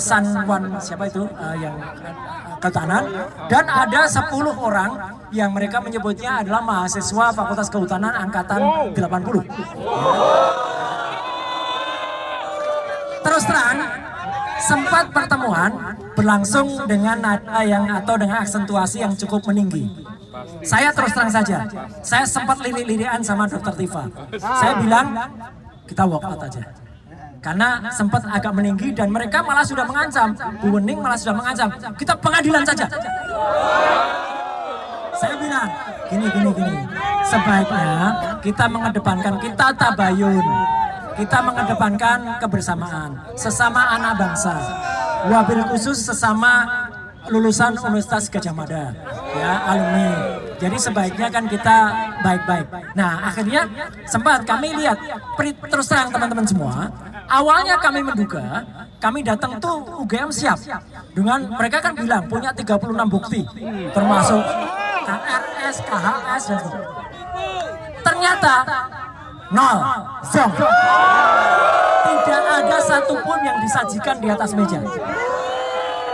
Sanwan siapa itu yang kehutanan, dan ada 10 orang yang mereka menyebutnya adalah mahasiswa Fakultas Kehutanan angkatan 80. Terus terang sempat pertemuan berlangsung dengan nada yang atau dengan aksentuasi yang cukup meninggi. Saya terus terang saja, saya sempat lirik-lirikan sama Dr. Tifa. Saya bilang kita walk out aja. Karena sempat agak meninggi dan mereka malah sudah mengancam, Bu Wening malah sudah mengancam, kita pengadilan saja. Saya bilang, gini. Sebaiknya kita mengedepankan, kita tabayun. Kita mengedepankan kebersamaan, sesama anak bangsa. Wabil khusus sesama lulusan Universitas Gadjah Mada, ya alumni. Jadi sebaiknya kan kita baik-baik. Nah akhirnya sempat kami lihat, terus terang teman-teman semua, awalnya kami menduga, kami datang tuh UGM siap. Dengan mereka kan bilang punya 36 bukti, termasuk KRS, KHS, dan ternyata nol, zong. Tidak ada satupun yang disajikan di atas meja.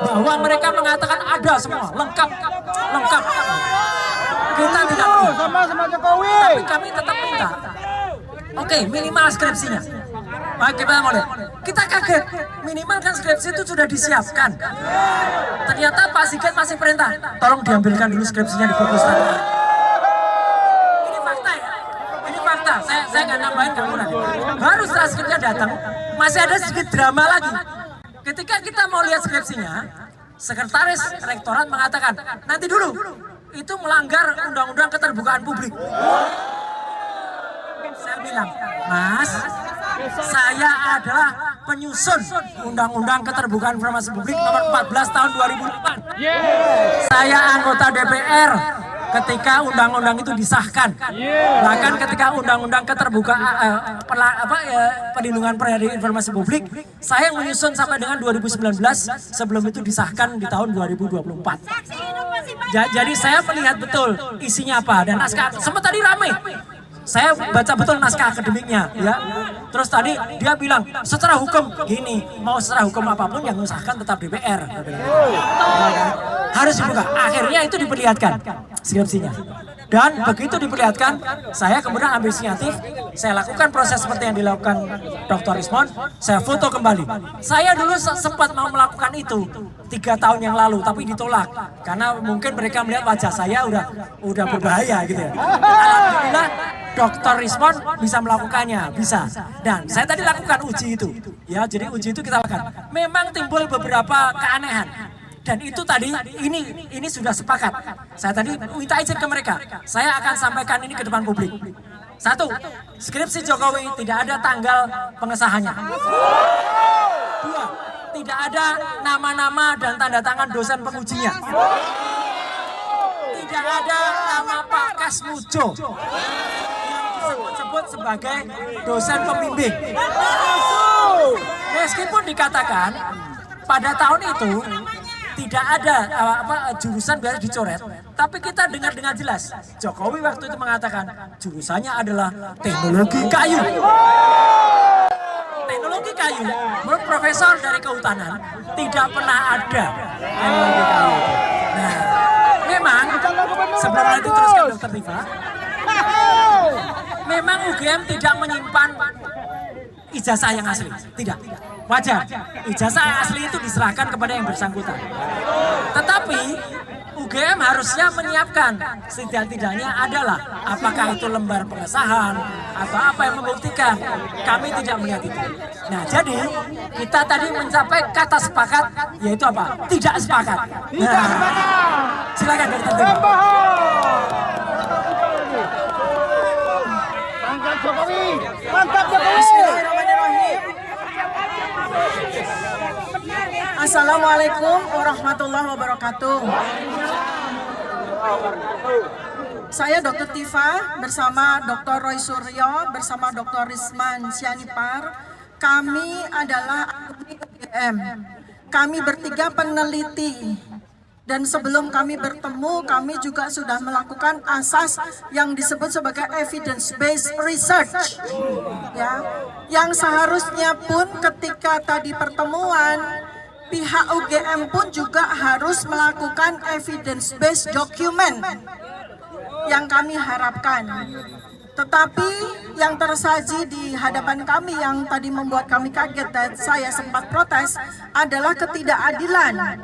Bahwa mereka mengatakan ada semua, lengkap. Kita tidak sama Jokowi. Tapi kami tetap minta. Oke, minimal skripsinya. Baik, kita mau lihat. Kita kaget, minimal kan skripsi itu sudah disiapkan. Ternyata Pak Sigit masih perintah, tolong diambilkan dulu skripsinya di perpustakaan. Ini fakta ya, ini fakta. Saya nggak nambahin, nggak kurang. Baru setelah skripsinya datang, masih ada sedikit drama lagi. Ketika kita mau lihat skripsinya, sekretaris rektorat mengatakan, nanti dulu, itu melanggar undang-undang keterbukaan publik. Saya bilang, Mas, saya adalah penyusun undang-undang keterbukaan informasi publik nomor 14 tahun 2004. Saya anggota DPR ketika undang-undang itu disahkan. Bahkan ketika undang-undang keterbukaan perlindungan informasi publik, saya yang menyusun sampai dengan 2019, sebelum itu disahkan di tahun 2024. Jadi saya melihat betul isinya apa, dan naskah sempat tadi ramai. Saya baca betul naskah akademiknya, ya. Terus tadi dia bilang secara hukum gini, mau secara hukum apapun yang mengesahkan tetap DPR. Harus dibuka. Akhirnya itu diperlihatkan skripsinya. Dan begitu diperlihatkan, saya kemudian ambil inisiatif, saya lakukan proses seperti yang dilakukan Dr. Rismon, saya foto kembali. Saya dulu sempat mau melakukan itu 3 tahun yang lalu, tapi ditolak. Karena mungkin mereka melihat wajah saya udah berbahaya gitu ya. Alhamdulillah Dr. Rismon bisa melakukannya, bisa. Dan saya tadi lakukan uji itu. Ya, jadi uji itu kita lakukan. Memang timbul beberapa keanehan. Dan itu tadi, ini sudah sepakat. Saya tadi minta izin ke mereka. Saya akan sampaikan ini ke depan publik. 1, skripsi Jokowi tidak ada tanggal pengesahannya. 2, tidak ada nama-nama dan tanda tangan dosen pengujinya. Tidak ada nama Pak Kasmujo yang disebut sebagai dosen pembimbing. Meskipun dikatakan pada tahun itu tidak ada jurusan biar dicoret, tapi kita dengar dengan jelas Jokowi waktu itu mengatakan jurusannya adalah teknologi kayu. Teknologi kayu, menurut profesor dari kehutanan tidak pernah ada teknologi kayu. Nah, memang sebelum nanti teruskan Dr. Tifa, memang UGM tidak menyimpan ijazah yang asli, tidak. Wajar, ijazah yang asli itu diserahkan kepada yang bersangkutan. Tetapi UGM harusnya menyiapkan setidak-tidaknya adalah apakah itu lembar pengesahan atau apa yang membuktikan. Kami tidak melihat itu. Nah, jadi kita tadi mencapai kata sepakat, yaitu apa? Tidak sepakat. Nah, silakan Dr. Tifa. Mantap Jokowi, mantap Jokowi. Assalamualaikum warahmatullahi wabarakatuh. Saya Dr. Tifa bersama Dr. Roy Suryo bersama Dr. Risman Sianipar. Kami adalah alumni UGM. Kami bertiga peneliti. Dan sebelum kami bertemu, kami juga sudah melakukan asas yang disebut sebagai evidence-based research. Ya, yang seharusnya pun ketika tadi pertemuan pihak UGM pun juga harus melakukan evidence based document yang kami harapkan. Tetapi yang tersaji di hadapan kami yang tadi membuat kami kaget dan saya sempat protes adalah ketidakadilan.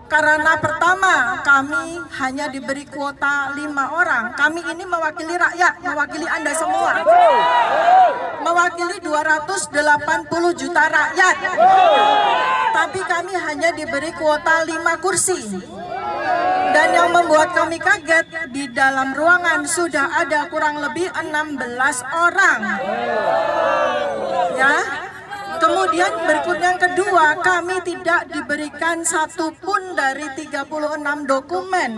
Karena pertama, kami hanya diberi kuota 5 orang. Kami ini mewakili rakyat, mewakili Anda semua. Mewakili 280 juta rakyat. Tapi kami hanya diberi kuota 5 kursi. Dan yang membuat kami kaget, di dalam ruangan sudah ada kurang lebih 16 orang. Ya. Kemudian berikutnya yang kedua, kami tidak diberikan satupun dari 36 dokumen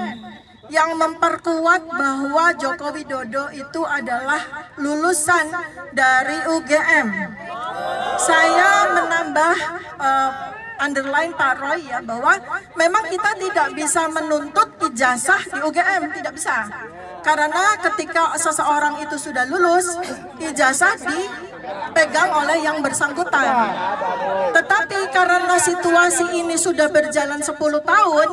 yang memperkuat bahwa Joko Widodo itu adalah lulusan dari UGM. Saya menambah underline Pak Roy ya, bahwa memang kita tidak bisa menuntut ijazah di UGM, tidak bisa. Karena ketika seseorang itu sudah lulus, ijazah dipegang oleh yang bersangkutan. Tetapi karena situasi ini sudah berjalan 10 tahun,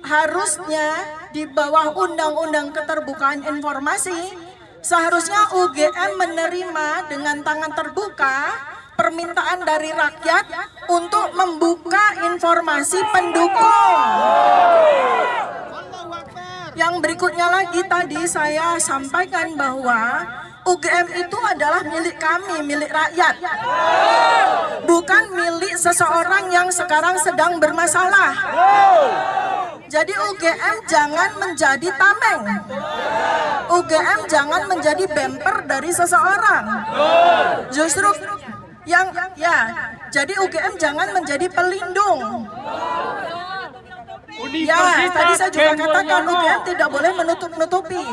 harusnya di bawah Undang-Undang Keterbukaan Informasi, seharusnya UGM menerima dengan tangan terbuka permintaan dari rakyat untuk membuka informasi pendukung. Yang berikutnya lagi tadi saya sampaikan bahwa UGM itu adalah milik kami, milik rakyat. Bukan milik seseorang yang sekarang sedang bermasalah. Jadi UGM jangan menjadi tameng. UGM jangan menjadi bemper dari seseorang. Justru jadi UGM jangan menjadi pelindung. Ya, tadi saya juga katakan UGM tidak boleh menutup-nutupi.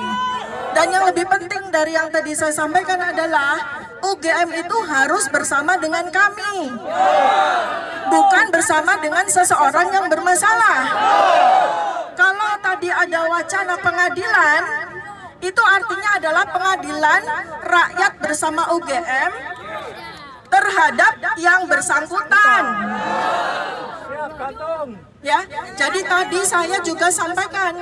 Dan yang lebih penting dari yang tadi saya sampaikan adalah UGM itu harus bersama dengan kami. Bukan bersama dengan seseorang yang bermasalah. Kalau tadi ada wacana pengadilan, itu artinya adalah pengadilan rakyat bersama UGM terhadap yang bersangkutan. Ya, jadi tadi saya juga sampaikan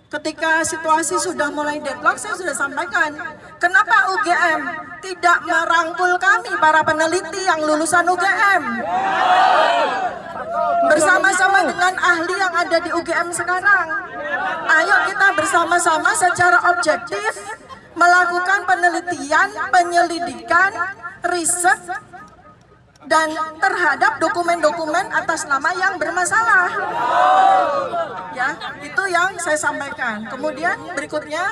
ketika situasi sudah mulai deadlock, saya sudah sampaikan kenapa UGM tidak merangkul kami para peneliti yang lulusan UGM bersama-sama dengan ahli yang ada di UGM sekarang. Ayo kita bersama-sama secara objektif melakukan penelitian, penyelidikan, riset dan terhadap dokumen-dokumen atas nama yang bermasalah. Ya, itu yang saya sampaikan. Kemudian berikutnya,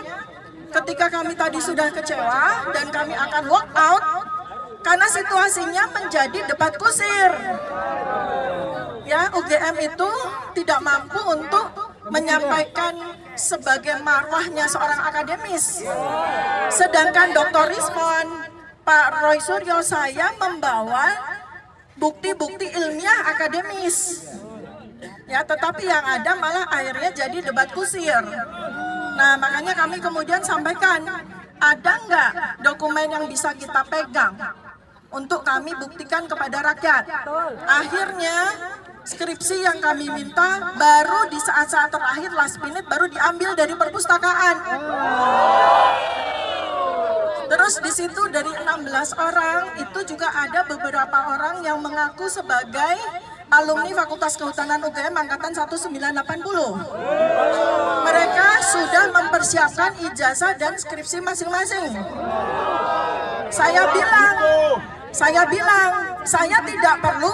ketika kami tadi sudah kecewa dan kami akan walk out karena situasinya menjadi debat kusir. Ya, UGM itu tidak mampu untuk menyampaikan sebagai marwahnya seorang akademis. Sedangkan Dr. Rismon, Pak Roy Suryo, saya membawa bukti-bukti ilmiah akademis. Ya, tetapi yang ada malah akhirnya jadi debat kusir. Nah, makanya kami kemudian sampaikan, ada nggak dokumen yang bisa kita pegang untuk kami buktikan kepada rakyat. Akhirnya skripsi yang kami minta baru di saat-saat terakhir, last minute, baru diambil dari perpustakaan. Terus di situ dari 16 orang itu juga ada beberapa orang yang mengaku sebagai alumni Fakultas Kehutanan UGM angkatan 1980. Mereka sudah mempersiapkan ijazah dan skripsi masing-masing. Saya bilang,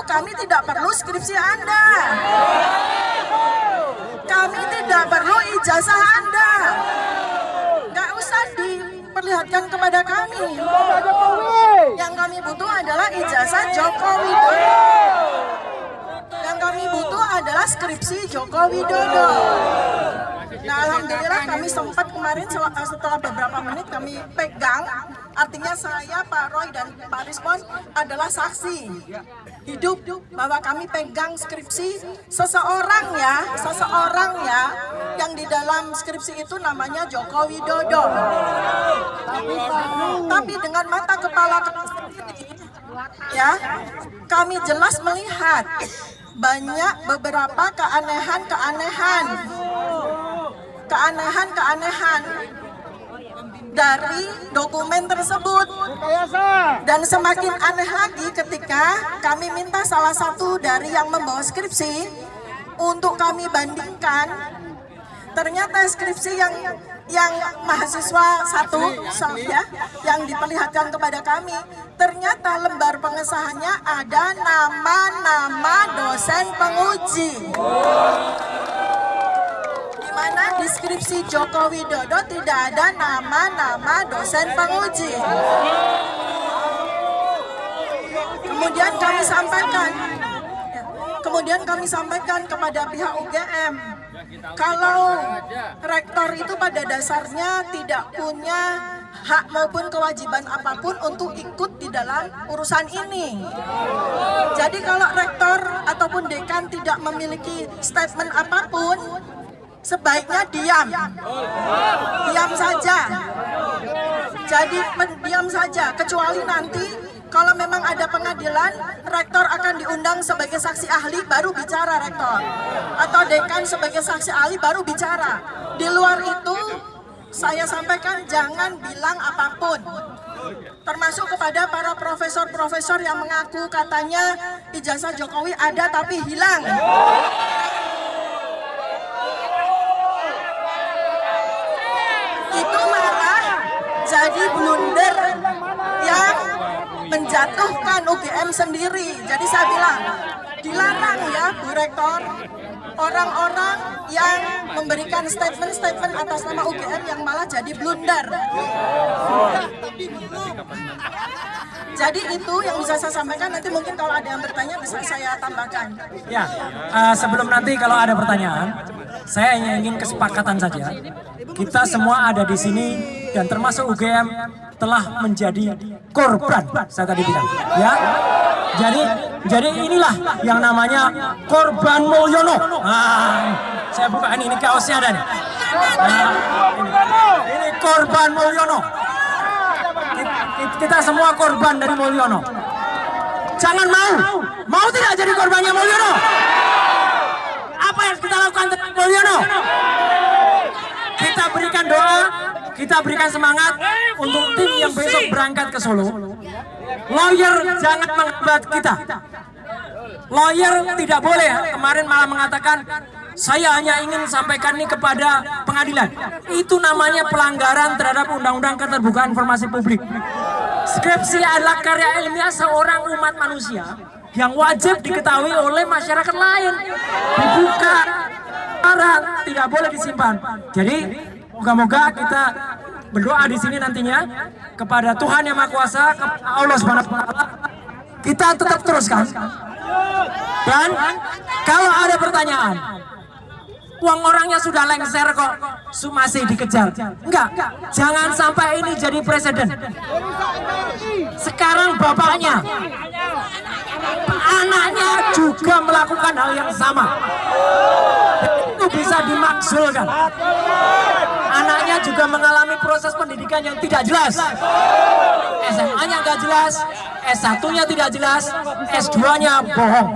kami tidak perlu skripsi Anda. Kami tidak perlu ijazah Anda. Nggak usah diperlihatkan kepada kami. Yang kami butuh adalah ijazah Joko Widodo. Yang kami butuh adalah skripsi Joko Widodo. Nah, alhamdulillah kami sempat kemarin setelah beberapa menit kami pegang. Artinya saya, Pak Roy, dan Pak Rismon adalah saksi hidup bahwa kami pegang skripsi seseorang ya yang di dalam skripsi itu namanya Joko Widodo. Tapi dengan mata kepala sendiri, ya, kami jelas melihat banyak beberapa keanehan dari dokumen tersebut. Dan semakin aneh lagi ketika kami minta salah satu dari yang membawa skripsi untuk kami bandingkan. Ternyata skripsi yang mahasiswa satu ya, yang diperlihatkan kepada kami, ternyata lembar pengesahannya ada nama-nama dosen penguji. Di mana di skripsi Joko Widodo tidak ada nama-nama dosen penguji. Kemudian kami sampaikan kepada pihak UGM, kalau rektor itu pada dasarnya tidak punya hak maupun kewajiban apapun untuk ikut di dalam urusan ini. Jadi kalau rektor ataupun dekan tidak memiliki statement apapun, sebaiknya diam saja. Jadi diam saja, kecuali nanti kalau memang ada pengadilan, rektor akan diundang sebagai saksi ahli, baru bicara rektor. Atau dekan sebagai saksi ahli, baru bicara. Di luar itu, saya sampaikan jangan bilang apapun. Termasuk kepada para profesor-profesor yang mengaku katanya ijazah Jokowi ada tapi hilang. Itu malah jadi blunder yang menjatuhkan UGM sendiri. Jadi saya bilang, dilarang ya Bu Rektor, orang-orang yang memberikan statement-statement atas nama UGM yang malah jadi blunder. Jadi itu yang bisa saya sampaikan, nanti mungkin kalau ada yang bertanya bisa saya tambahkan. Ya, sebelum nanti kalau ada pertanyaan, saya hanya ingin kesepakatan saja. Kita semua ada di sini dan termasuk UGM telah menjadi korban, saya tadi bilang. Ya, jadi inilah yang namanya korban Mulyono. Saya buka ini kaosnya ada nih. Ini korban Mulyono. Kita semua korban dari Mulyono. Jangan mau tidak jadi korbannya Mulyono? Apa yang kita lakukan terhadap Mulyono? Kita berikan doa, kita berikan semangat untuk tim yang besok berangkat ke Solo. Lawyer jangan menghambat kita. Lawyer tidak boleh kemarin malah mengatakan saya hanya ingin sampaikan ini kepada pengadilan. Itu namanya pelanggaran terhadap Undang-Undang Keterbukaan Informasi Publik. Skripsi adalah karya ilmiah seorang umat manusia yang wajib diketahui oleh masyarakat lain. Dibuka, tidak boleh disimpan. Jadi moga-moga kita berdoa di sini nantinya kepada Tuhan Yang Maha Kuasa, kepada Allah Subhanahu wa Ta'ala, kita tetap teruskan. Dan kalau ada pertanyaan, uang orangnya sudah lengser kok, masih dikejar. Enggak, jangan sampai ini jadi presiden. Sekarang bapaknya, anaknya juga melakukan hal yang sama. Itu bisa dimakzulkan. Anaknya juga mengalami proses pendidikan yang tidak jelas. SMA-nya nggak jelas, S1-nya tidak jelas, S2-nya bohong.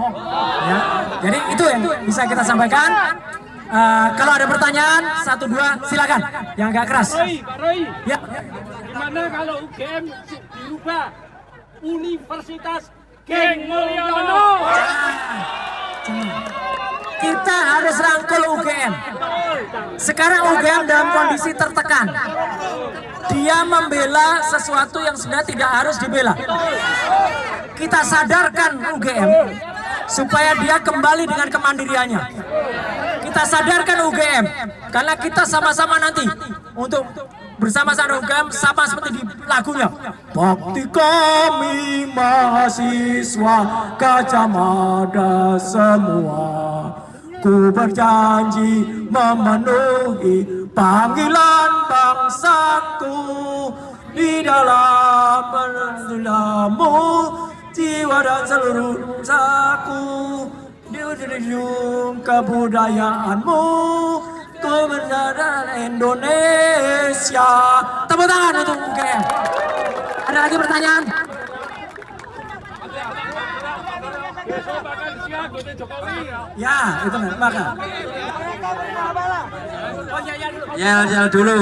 Ya, jadi itu yang bisa kita sampaikan. Kalau ada pertanyaan, 1, 2, silakan. Yang agak keras. Pak Roy, Ya. gimana kalau UGM dirubah Universitas Geng Mulyono? Kita harus rangkul UGM. Sekarang UGM dalam kondisi tertekan. Dia membela sesuatu yang sebenarnya tidak harus dibela. Kita sadarkan UGM supaya dia kembali dengan kemandiriannya. Kita sadarkan UGM karena kita sama-sama nanti untuk bersama-sama UGM sama seperti di lagunya. Bakti kami mahasiswa Gajah Mada semua, ku berjanji memenuhi panggilan bangsaku di dalam berdelamu jiwa dan seluruh saku di ujung kebudayaanmu ku berdaulat Indonesia. Tepuk tangan untuk UGM. Ada lagi pertanyaan? makan siang buat Jokowi. Ya, itu maka. Mereka beri bala. Oh ya dulu. Yel dulu.